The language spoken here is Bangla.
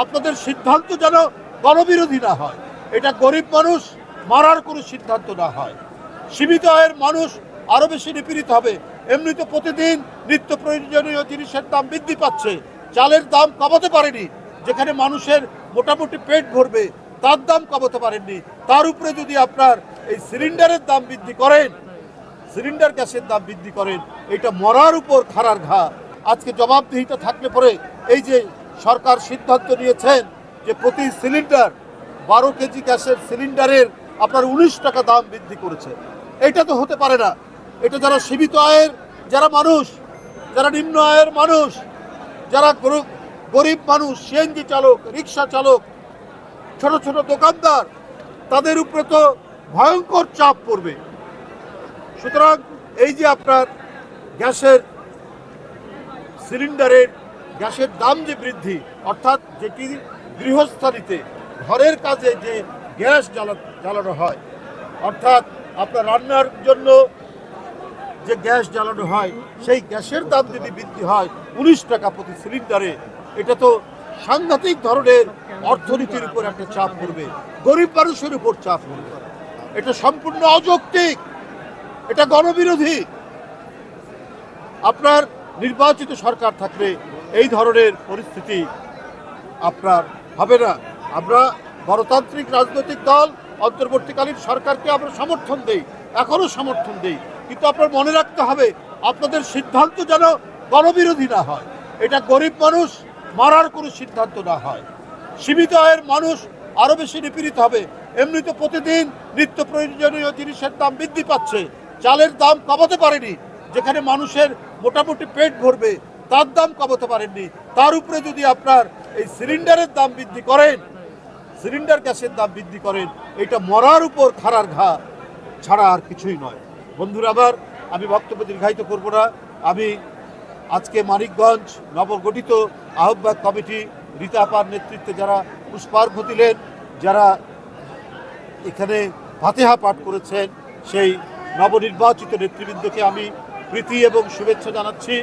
আপনাদের সিদ্ধান্ত যেন গণবিরোধী না হয়, এটা গরিব মানুষ মারার কোনো সিদ্ধান্ত না হয়। সীমিত আয়ের মানুষ আরও বেশি নিপীড়িত হবে। এমনিতে প্রতিদিন নিত্য প্রয়োজনীয় জিনিসের দাম বৃদ্ধি পাচ্ছে, চালের দাম কমাতে পারেনি, যেখানে মানুষের মোটামুটি পেট ভরবে তার দাম কমাতে পারেননি। তার উপরে যদি আপনার এই সিলিন্ডারের দাম বৃদ্ধি করেন, সিলিন্ডার গ্যাসের দাম বৃদ্ধি করেন, এটা মরার উপর খাড়ার ঘা। আজকে জবাবদিহিতা থাকলে পরে এই যে সরকার সিদ্ধান্ত নিয়েছেন যে প্রতি সিলিন্ডার 12 কেজি গ্যাসের সিলিন্ডারের আপনার 19 টাকা দাম বৃদ্ধি করেছে, এটা তো হতে পারে না। এটা যারা সীমিত আয়ের যারা মানুষ, যারা নিম্ন আয়ের মানুষ, যারা গরিব মানুষ, সিএনজি চালক, রিক্সা চালক, ছোট ছোট দোকানদার, তাদের উপরে তো ভয়ঙ্কর চাপ পড়বে। সুতরাং এই যে আপনার গ্যাসের সিলিন্ডারের গ্যাসের দাম যে বৃদ্ধি, অর্থাৎ যেটি গৃহস্থালিতে ঘরের কাজে যে গ্যাস জ্বালানো হয়, অর্থাৎ আপনার রান্নার জন্য যে গ্যাস জ্বালানো হয়, সেই গ্যাসের দাম যদি বৃদ্ধি হয় 19 টাকা প্রতি সিলিন্ডারে, এটা তো সাংঘাতিক ধরনের অর্থনীতির উপর একটা চাপ পড়বে, গরিব মানুষের উপর চাপ পড়বে। এটা সম্পূর্ণ অযৌক্তিক, এটা গণবিরোধী। আপনার নির্বাচিত সরকার থাকলে এই ধরনের পরিস্থিতি আপনার হবে না। আমরা গণতান্ত্রিক রাজনৈতিক দল অন্তর্বর্তীকালীন সরকারকে আমরা সমর্থন দেই, এখনও সমর্থন দেই, কিন্তু আপনার মনে রাখতে হবে আপনাদের সিদ্ধান্ত যেন গণবিরোধী না হয়, এটা গরিব মানুষ মারার কোনো সিদ্ধান্ত না হয়। সীমিত আয়ের মানুষ আরও বেশি নিপীড়িত হবে। এমনিতে প্রতিদিন নিত্য প্রয়োজনীয় জিনিসের দাম বৃদ্ধি পাচ্ছে, চালের দাম কমাতে পারেনি, যেখানে মানুষের মোটামুটি পেট ভরবে তার দাম কমাতে পারেননি। তার উপরে যদি আপনার এই সিলিন্ডারের দাম বৃদ্ধি করেন, সিলিন্ডার গ্যাসের দাম বৃদ্ধি করেন, এটা মরার উপর খাড়ার ঘা ছাড়া আর কিছুই নয়। বন্ধুরা আমার, আমি বক্তব্য দীর্ঘায়িত করব না। আমি আজকে মানিকগঞ্জ নবগঠিত আহ্বায়ক কমিটি রীতা আপার নেতৃত্বে যারা পুষ্পার্ঘ্য দিলেন, যারা এখানে ফাতিহা পাঠ করেছেন, সেই নবনির্বাচিত নেতৃবৃন্দকে আমি প্রীতি এবং শুভেচ্ছা জানাচ্ছি।